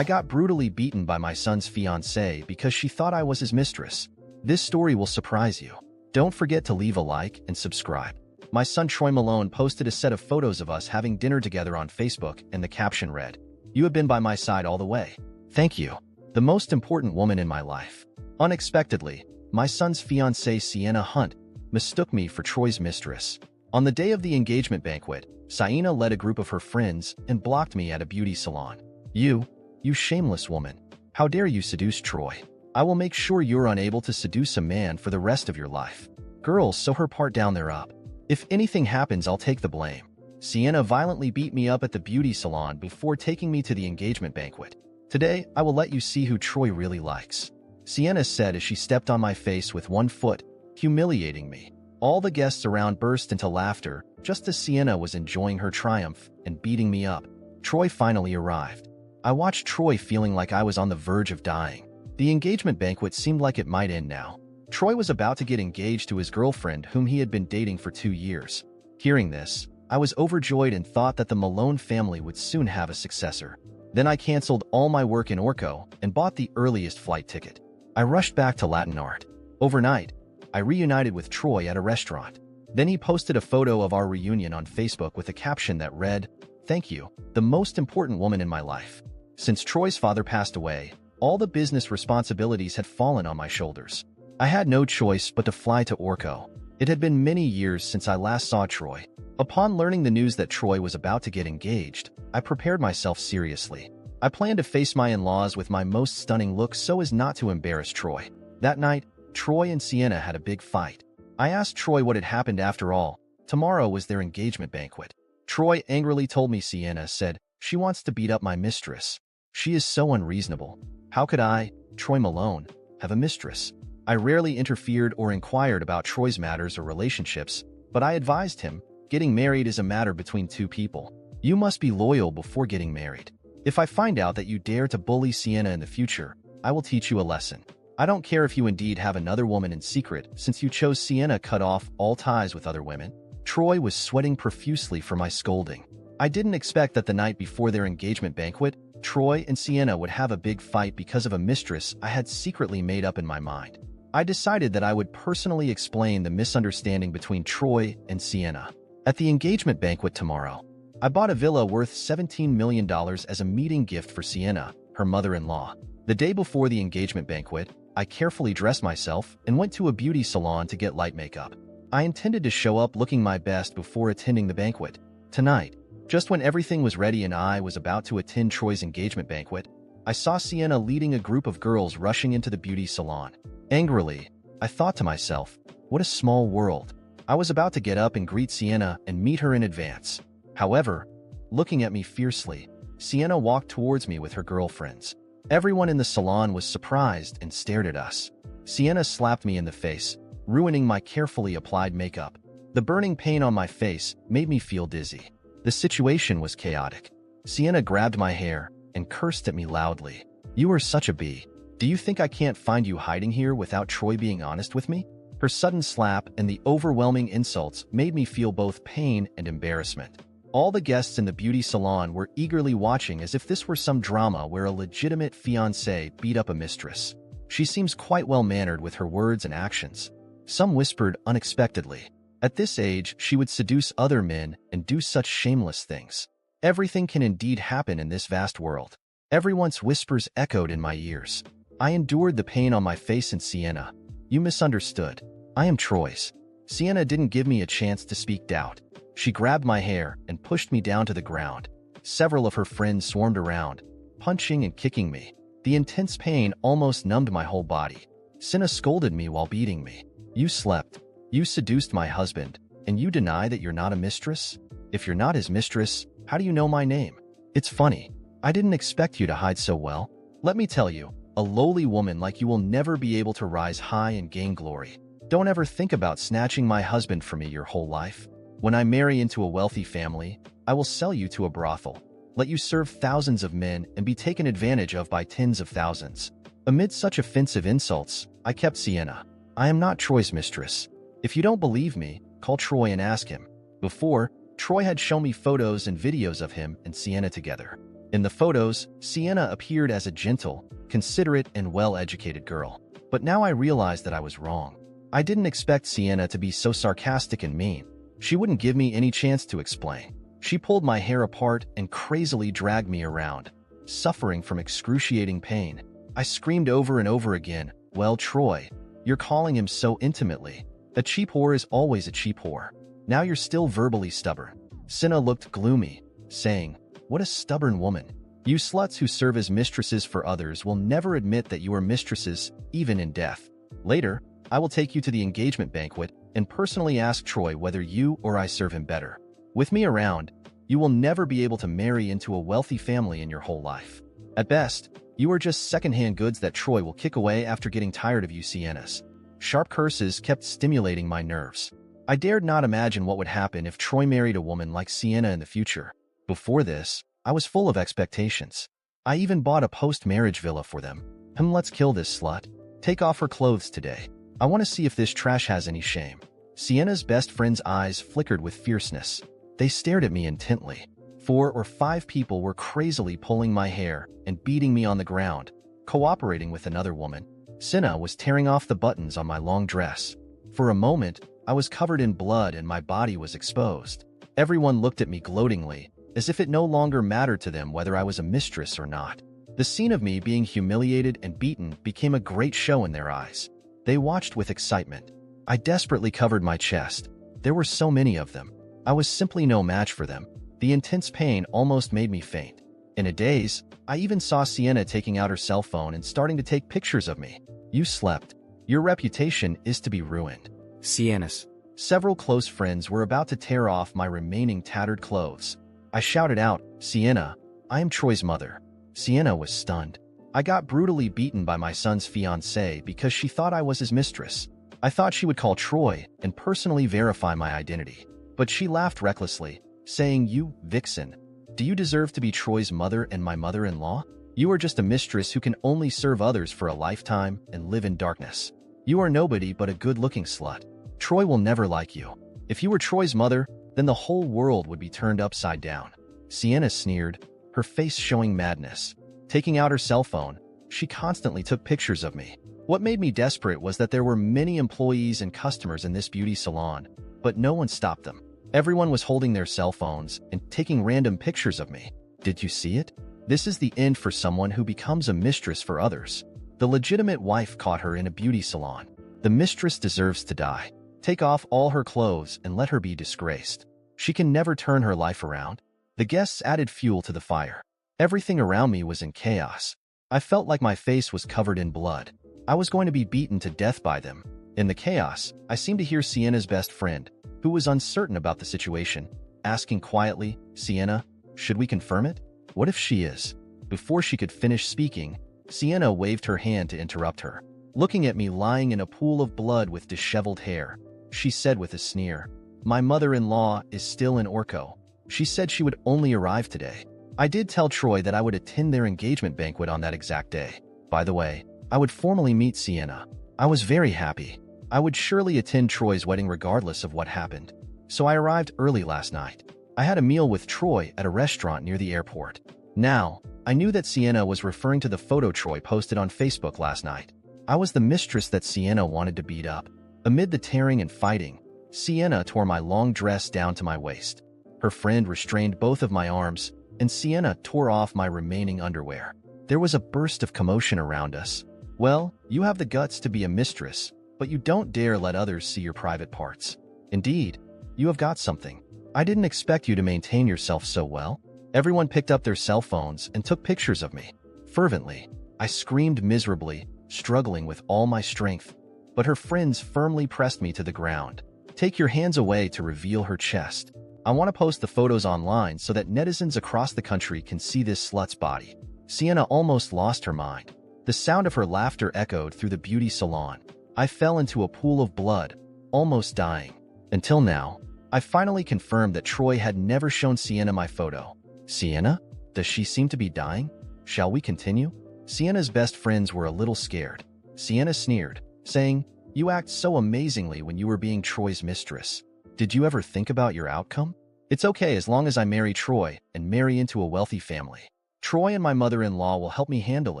I got brutally beaten by my son's fiancée because she thought I was his mistress. This story will surprise you. Don't forget to leave a like and subscribe. My son Troy Malone posted a set of photos of us having dinner together on Facebook, and the caption read, "You have been by my side all the way. Thank you. The most important woman in my life." Unexpectedly, my son's fiancée Sienna Hunt mistook me for Troy's mistress. On the day of the engagement banquet, Sienna led a group of her friends and blocked me at a beauty salon. You shameless woman. How dare you seduce Troy? I will make sure you're unable to seduce a man for the rest of your life. Girls, sew her part down there up. If anything happens, I'll take the blame. Sienna violently beat me up at the beauty salon before taking me to the engagement banquet. Today, I will let you see who Troy really likes, Sienna said as she stepped on my face with one foot, humiliating me. All the guests around burst into laughter, just as Sienna was enjoying her triumph and beating me up. Troy finally arrived. I watched Troy feeling like I was on the verge of dying. The engagement banquet seemed like it might end now. Troy was about to get engaged to his girlfriend, whom he had been dating for 2 years. Hearing this, I was overjoyed and thought that the Malone family would soon have a successor. Then I canceled all my work in Orco and bought the earliest flight ticket. I rushed back to Latin art. Overnight, I reunited with Troy at a restaurant. Then he posted a photo of our reunion on Facebook with a caption that read, "Thank you, the most important woman in my life." Since Troy's father passed away, all the business responsibilities had fallen on my shoulders. I had no choice but to fly to Orco. It had been many years since I last saw Troy. Upon learning the news that Troy was about to get engaged, I prepared myself seriously. I planned to face my in-laws with my most stunning look so as not to embarrass Troy. That night, Troy and Sienna had a big fight. I asked Troy what had happened. After all, tomorrow was their engagement banquet. Troy angrily told me Sienna said, "She wants to beat up my mistress. She is so unreasonable. How could I, Troy Malone, have a mistress?" I rarely interfered or inquired about Troy's matters or relationships, but I advised him, getting married is a matter between two people. You must be loyal before getting married. If I find out that you dare to bully Sienna in the future, I will teach you a lesson. I don't care if you indeed have another woman in secret, since you chose Sienna cut off all ties with other women. Troy was sweating profusely for my scolding. I didn't expect that the night before their engagement banquet, Troy and Sienna would have a big fight because of a mistress I had secretly made up in my mind. I decided that I would personally explain the misunderstanding between Troy and Sienna. At the engagement banquet tomorrow, I bought a villa worth $17 million as a meeting gift for Sienna, her mother-in-law. The day before the engagement banquet, I carefully dressed myself and went to a beauty salon to get light makeup. I intended to show up looking my best before attending the banquet. Tonight, just when everything was ready and I was about to attend Troy's engagement banquet, I saw Sienna leading a group of girls rushing into the beauty salon. Angrily, I thought to myself, what a small world. I was about to get up and greet Sienna and meet her in advance. However, looking at me fiercely, Sienna walked towards me with her girlfriends. Everyone in the salon was surprised and stared at us. Sienna slapped me in the face, ruining my carefully applied makeup. The burning pain on my face made me feel dizzy. The situation was chaotic. Sienna grabbed my hair and cursed at me loudly. "You are such a bee. Do you think I can't find you hiding here without Troy being honest with me?" Her sudden slap and the overwhelming insults made me feel both pain and embarrassment. All the guests in the beauty salon were eagerly watching as if this were some drama where a legitimate fiancé beat up a mistress. She seems quite well-mannered with her words and actions. Some whispered unexpectedly. At this age, she would seduce other men and do such shameless things. Everything can indeed happen in this vast world. Everyone's whispers echoed in my ears. I endured the pain on my face and Sienna. "You misunderstood. I am Troy's." Sienna didn't give me a chance to speak doubt. She grabbed my hair and pushed me down to the ground. Several of her friends swarmed around, punching and kicking me. The intense pain almost numbed my whole body. Sienna scolded me while beating me. "You slept. You seduced my husband, and you deny that you're not a mistress? If you're not his mistress, how do you know my name? It's funny. I didn't expect you to hide so well. Let me tell you, a lowly woman like you will never be able to rise high and gain glory. Don't ever think about snatching my husband from me your whole life. When I marry into a wealthy family, I will sell you to a brothel, let you serve thousands of men and be taken advantage of by tens of thousands." Amid such offensive insults, I kept Sienna. "I am not Troy's mistress. If you don't believe me, call Troy and ask him." Before, Troy had shown me photos and videos of him and Sienna together. In the photos, Sienna appeared as a gentle, considerate, and well-educated girl. But now I realized that I was wrong. I didn't expect Sienna to be so sarcastic and mean. She wouldn't give me any chance to explain. She pulled my hair apart and crazily dragged me around, suffering from excruciating pain. I screamed over and over again, "Well, Troy, you're calling him so intimately. A cheap whore is always a cheap whore. Now you're still verbally stubborn." Sienna looked gloomy, saying, "What a stubborn woman. You sluts who serve as mistresses for others will never admit that you are mistresses, even in death. Later, I will take you to the engagement banquet and personally ask Troy whether you or I serve him better. With me around, you will never be able to marry into a wealthy family in your whole life. At best, you are just second-hand goods that Troy will kick away after getting tired of you, Sienna's." Sharp curses kept stimulating my nerves. I dared not imagine what would happen if Troy married a woman like Sienna in the future. Before this, I was full of expectations. I even bought a post-marriage villa for them. Let's kill this slut. Take off her clothes today. I want to see if this trash has any shame." Sienna's best friend's eyes flickered with fierceness. They stared at me intently. 4 or 5 people were crazily pulling my hair and beating me on the ground, cooperating with another woman. Sienna was tearing off the buttons on my long dress. For a moment, I was covered in blood and my body was exposed. Everyone looked at me gloatingly, as if it no longer mattered to them whether I was a mistress or not. The scene of me being humiliated and beaten became a great show in their eyes. They watched with excitement. I desperately covered my chest. There were so many of them. I was simply no match for them. The intense pain almost made me faint. In a daze, I even saw Sienna taking out her cell phone and starting to take pictures of me. "You slept. Your reputation is to be ruined." Sienna's. Several close friends were about to tear off my remaining tattered clothes. I shouted out, "Sienna, I am Troy's mother." Sienna was stunned. I got brutally beaten by my son's fiancée because she thought I was his mistress. I thought she would call Troy and personally verify my identity. But she laughed recklessly, saying, "You vixen. Do you deserve to be Troy's mother and my mother-in-law? You are just a mistress who can only serve others for a lifetime and live in darkness. You are nobody but a good-looking slut. Troy will never like you. If you were Troy's mother, then the whole world would be turned upside down." Sienna sneered, her face showing madness. Taking out her cell phone, she constantly took pictures of me. What made me desperate was that there were many employees and customers in this beauty salon, but no one stopped them. Everyone was holding their cell phones and taking random pictures of me. Did you see it? This is the end for someone who becomes a mistress for others. The legitimate wife caught her in a beauty salon. The mistress deserves to die. Take off all her clothes and let her be disgraced. She can never turn her life around. The guests added fuel to the fire. Everything around me was in chaos. I felt like my face was covered in blood. I was going to be beaten to death by them. In the chaos, I seemed to hear Sienna's best friend, who was uncertain about the situation, asking quietly, "Sienna, should we confirm it? What if she is?" Before she could finish speaking, Sienna waved her hand to interrupt her. Looking at me lying in a pool of blood with disheveled hair, she said with a sneer, "My mother-in-law is still in Orco. She said she would only arrive today. I did tell Troy that I would attend their engagement banquet on that exact day. By the way, I would formally meet Sienna. I was very happy. I would surely attend Troy's wedding regardless of what happened. So I arrived early last night. I had a meal with Troy at a restaurant near the airport. Now, I knew that Sienna was referring to the photo Troy posted on Facebook last night. I was the mistress that Sienna wanted to beat up. Amid the tearing and fighting, Sienna tore my long dress down to my waist. Her friend restrained both of my arms, and Sienna tore off my remaining underwear. There was a burst of commotion around us. "Well, you have the guts to be a mistress, but you don't dare let others see your private parts. Indeed, you have got something. I didn't expect you to maintain yourself so well." Everyone picked up their cell phones and took pictures of me. Fervently, I screamed miserably, struggling with all my strength, but her friends firmly pressed me to the ground. "Take your hands away," to reveal her chest. "I want to post the photos online so that netizens across the country can see this slut's body." Sienna almost lost her mind. The sound of her laughter echoed through the beauty salon. I fell into a pool of blood, almost dying. Until now, I finally confirmed that Troy had never shown Sienna my photo. "Sienna? Does she seem to be dying? Shall we continue?" Sienna's best friends were a little scared. Sienna sneered, saying, "You act so amazingly when you were being Troy's mistress. Did you ever think about your outcome? It's okay as long as I marry Troy and marry into a wealthy family." Troy and my mother-in-law will help me handle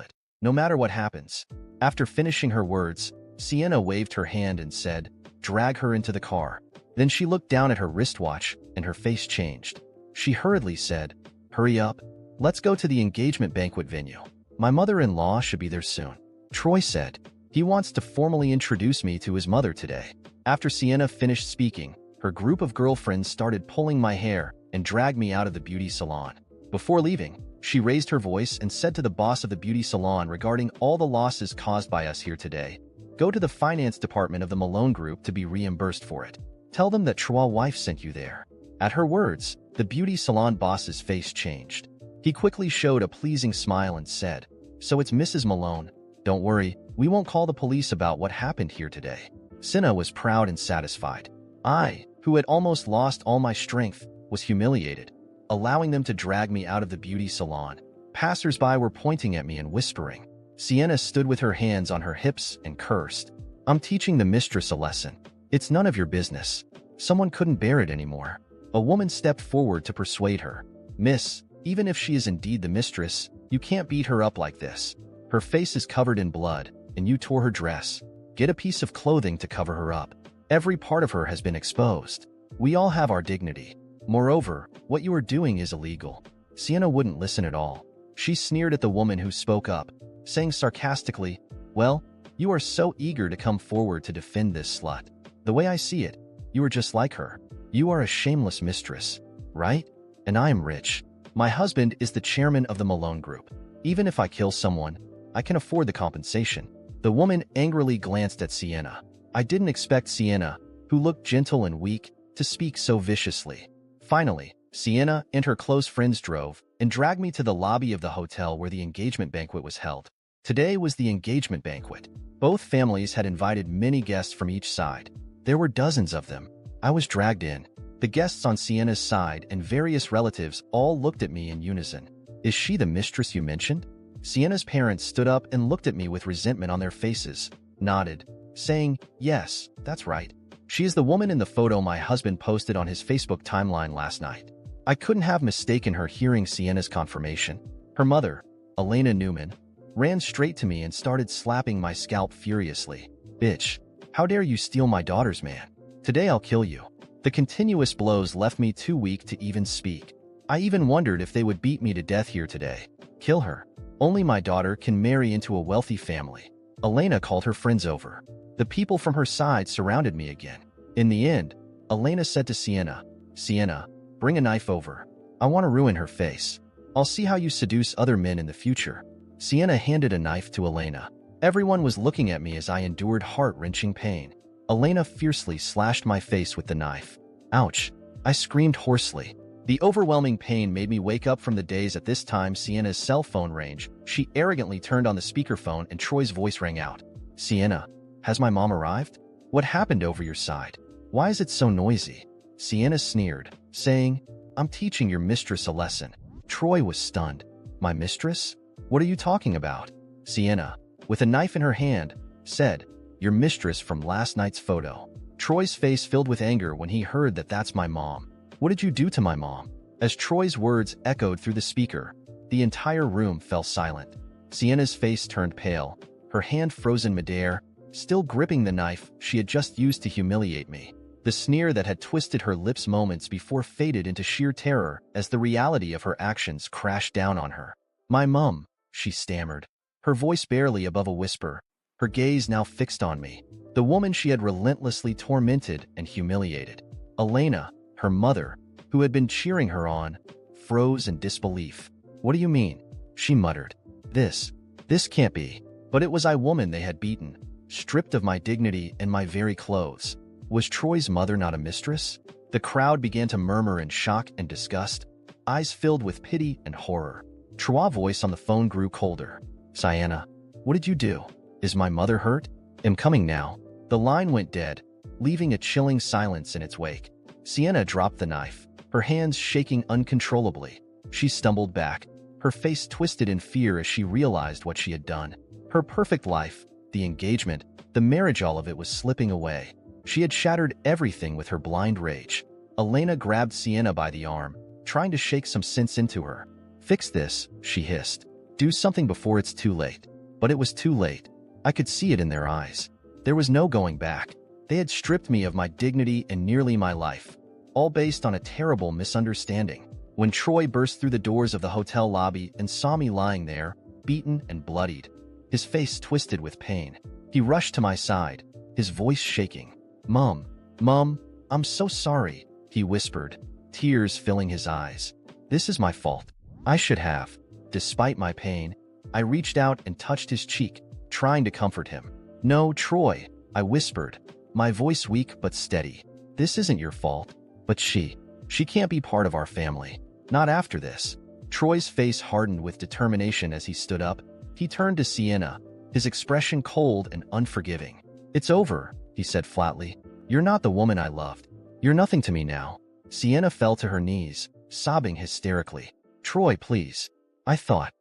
it, no matter what happens. After finishing her words, Sienna waved her hand and said, "Drag her into the car." Then she looked down at her wristwatch and her face changed. She hurriedly said, "Hurry up. Let's go to the engagement banquet venue. My mother-in-law should be there soon." Troy said, "He wants to formally introduce me to his mother today." After Sienna finished speaking, her group of girlfriends started pulling my hair and dragged me out of the beauty salon. Before leaving, she raised her voice and said to the boss of the beauty salon regarding all the losses caused by us here today, "Go to the finance department of the Malone Group to be reimbursed for it. Tell them that Troy's wife sent you there." At her words, the beauty salon boss's face changed. He quickly showed a pleasing smile and said, "So it's Mrs. Malone. Don't worry, we won't call the police about what happened here today." Sienna was proud and satisfied. I, who had almost lost all my strength, was humiliated, allowing them to drag me out of the beauty salon. Passers-by were pointing at me and whispering. Sienna stood with her hands on her hips and cursed. "I'm teaching the mistress a lesson. It's none of your business." Someone couldn't bear it anymore. A woman stepped forward to persuade her. "Miss, even if she is indeed the mistress, you can't beat her up like this. Her face is covered in blood, and you tore her dress. Get a piece of clothing to cover her up. Every part of her has been exposed. We all have our dignity. Moreover, what you are doing is illegal." Sienna wouldn't listen at all. She sneered at the woman who spoke up, saying sarcastically, "Well, you are so eager to come forward to defend this slut. The way I see it, you are just like her. You are a shameless mistress, right? And I am rich. My husband is the chairman of the Malone Group. Even if I kill someone, I can afford the compensation." The woman angrily glanced at Sienna. I didn't expect Sienna, who looked gentle and weak, to speak so viciously. Finally, Sienna and her close friends drove and dragged me to the lobby of the hotel where the engagement banquet was held. Today was the engagement banquet. Both families had invited many guests from each side. There were dozens of them. I was dragged in. The guests on Sienna's side and various relatives all looked at me in unison. "Is she the mistress you mentioned?" Sienna's parents stood up and looked at me with resentment on their faces, nodded, saying, "Yes, that's right. She is the woman in the photo my husband posted on his Facebook timeline last night." I couldn't have mistaken her hearing Sienna's confirmation. Her mother, Elena Newman, ran straight to me and started slapping my scalp furiously. "Bitch, how dare you steal my daughter's man? Today I'll kill you." The continuous blows left me too weak to even speak. I even wondered if they would beat me to death here today. Kill her. Only my daughter can marry into a wealthy family. Elena called her friends over. The people from her side surrounded me again. In the end, Elena said to Sienna, "Sienna, bring a knife over. I want to ruin her face. I'll see how you seduce other men in the future." Sienna handed a knife to Elena. Everyone was looking at me as I endured heart-wrenching pain. Elena fiercely slashed my face with the knife. Ouch! I screamed hoarsely. The overwhelming pain made me wake up from the daze. At this time Sienna's cell phone rang. She arrogantly turned on the speakerphone and Troy's voice rang out. "Sienna, has my mom arrived? What happened over your side? Why is it so noisy?" Sienna sneered, saying, "I'm teaching your mistress a lesson." Troy was stunned. "My mistress? What are you talking about?" Sienna, with a knife in her hand, said, "Your mistress from last night's photo." Troy's face filled with anger when he heard that that's my mom. "What did you do to my mom?" As Troy's words echoed through the speaker, the entire room fell silent. Sienna's face turned pale, her hand frozen midair, still gripping the knife she had just used to humiliate me. The sneer that had twisted her lips moments before faded into sheer terror as the reality of her actions crashed down on her. "My mom," she stammered, her voice barely above a whisper, her gaze now fixed on me, the woman she had relentlessly tormented and humiliated. Elena, her mother, who had been cheering her on, froze in disbelief. "What do you mean?" she muttered. This can't be." But it was I woman they had beaten, stripped of my dignity and my very clothes. Was Troy's mother not a mistress? The crowd began to murmur in shock and disgust, eyes filled with pity and horror. Troy's voice on the phone grew colder. "Sienna, what did you do? Is my mother hurt? I'm coming now." The line went dead, leaving a chilling silence in its wake. Sienna dropped the knife, her hands shaking uncontrollably. She stumbled back, her face twisted in fear as she realized what she had done. Her perfect life, the engagement, the marriage, all of it was slipping away. She had shattered everything with her blind rage. Elena grabbed Sienna by the arm, trying to shake some sense into her. Fix this, she hissed. Do something before it's too late. But it was too late. I could see it in their eyes. There was no going back. They had stripped me of my dignity and nearly my life, all based on a terrible misunderstanding. When Troy burst through the doors of the hotel lobby and saw me lying there, beaten and bloodied, his face twisted with pain, he rushed to my side, his voice shaking. Mom, I'm so sorry, he whispered, tears filling his eyes. This is my fault. I should have. Despite my pain, I reached out and touched his cheek, trying to comfort him. No, Troy, I whispered, my voice weak but steady. This isn't your fault, but she can't be part of our family. Not after this. Troy's face hardened with determination as he stood up. He turned to Sienna, his expression cold and unforgiving. It's over, he said flatly. You're not the woman I loved. You're nothing to me now. Sienna fell to her knees, sobbing hysterically. Troy, please. I thought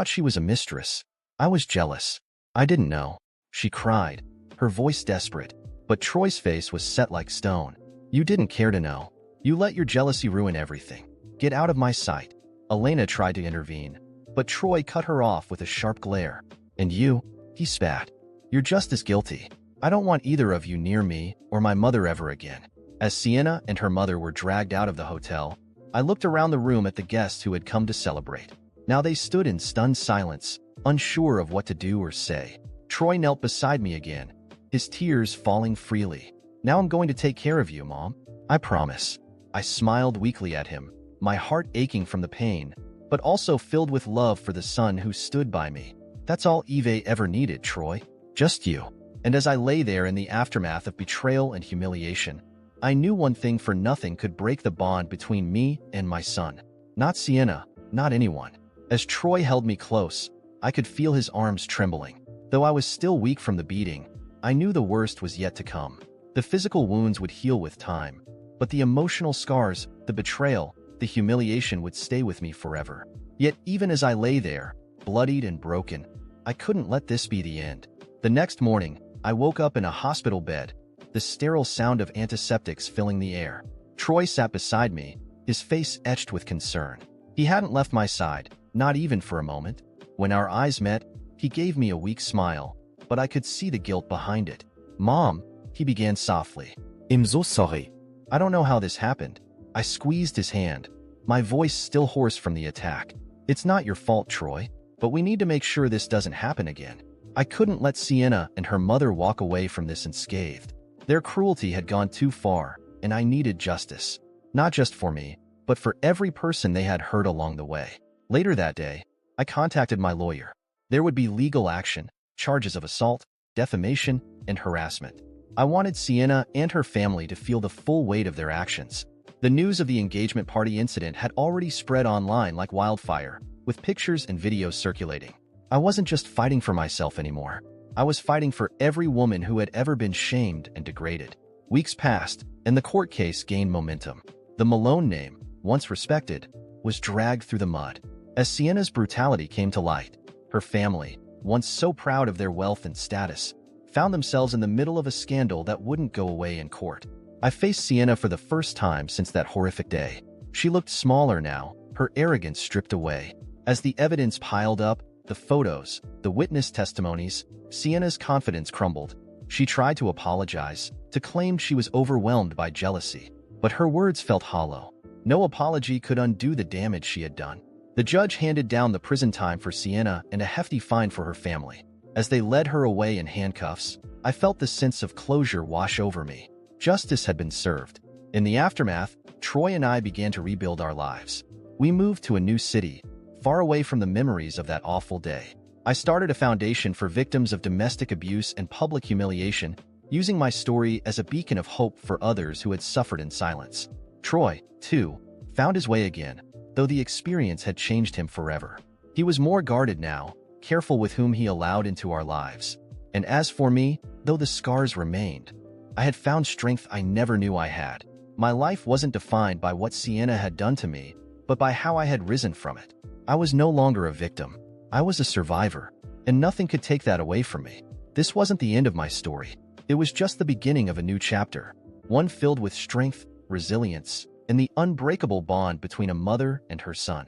she was a mistress. I was jealous. I didn't know. She cried, her voice desperate. But Troy's face was set like stone. You didn't care to know. You let your jealousy ruin everything. Get out of my sight. Elena tried to intervene, but Troy cut her off with a sharp glare. And you? He spat. You're just as guilty. I don't want either of you near me or my mother ever again. As Sienna and her mother were dragged out of the hotel, I looked around the room at the guests who had come to celebrate. Now they stood in stunned silence, unsure of what to do or say. Troy knelt beside me again, his tears falling freely. Now I'm going to take care of you, Mom. I promise. I smiled weakly at him, my heart aching from the pain, but also filled with love for the son who stood by me. That's all Eve ever needed, Troy. Just you. And as I lay there in the aftermath of betrayal and humiliation, I knew one thing for nothing could break the bond between me and my son. Not Sienna, not anyone. As Troy held me close, I could feel his arms trembling. Though I was still weak from the beating, I knew the worst was yet to come. The physical wounds would heal with time, but the emotional scars, the betrayal, the humiliation would stay with me forever. Yet even as I lay there, bloodied and broken, I couldn't let this be the end. The next morning, I woke up in a hospital bed, the sterile sound of antiseptics filling the air. Troy sat beside me, his face etched with concern. He hadn't left my side, not even for a moment. When our eyes met, he gave me a weak smile, but I could see the guilt behind it. Mom, he began softly. I'm so sorry. I don't know how this happened. I squeezed his hand, my voice still hoarse from the attack. It's not your fault, Troy, but we need to make sure this doesn't happen again. I couldn't let Sienna and her mother walk away from this unscathed. Their cruelty had gone too far, and I needed justice. Not just for me, but for every person they had hurt along the way. Later that day, I contacted my lawyer. There would be legal action, charges of assault, defamation, and harassment. I wanted Sienna and her family to feel the full weight of their actions. The news of the engagement party incident had already spread online like wildfire, with pictures and videos circulating. I wasn't just fighting for myself anymore. I was fighting for every woman who had ever been shamed and degraded. Weeks passed, and the court case gained momentum. The Malone name, once respected, was dragged through the mud. As Sienna's brutality came to light, her family, once so proud of their wealth and status, found themselves in the middle of a scandal that wouldn't go away in court. I faced Sienna for the first time since that horrific day. She looked smaller now, her arrogance stripped away. As the evidence piled up, the photos, the witness testimonies, Sienna's confidence crumbled. She tried to apologize, to claim she was overwhelmed by jealousy. But her words felt hollow. No apology could undo the damage she had done. The judge handed down the prison time for Sienna and a hefty fine for her family. As they led her away in handcuffs, I felt the sense of closure wash over me. Justice had been served. In the aftermath, Troy and I began to rebuild our lives. We moved to a new city, far away from the memories of that awful day. I started a foundation for victims of domestic abuse and public humiliation, using my story as a beacon of hope for others who had suffered in silence. Troy, too, found his way again, though the experience had changed him forever. He was more guarded now, careful with whom he allowed into our lives. And as for me, though the scars remained, I had found strength I never knew I had. My life wasn't defined by what Sienna had done to me, but by how I had risen from it. I was no longer a victim. I was a survivor, and nothing could take that away from me. This wasn't the end of my story. It was just the beginning of a new chapter, one filled with strength, resilience, and the unbreakable bond between a mother and her son.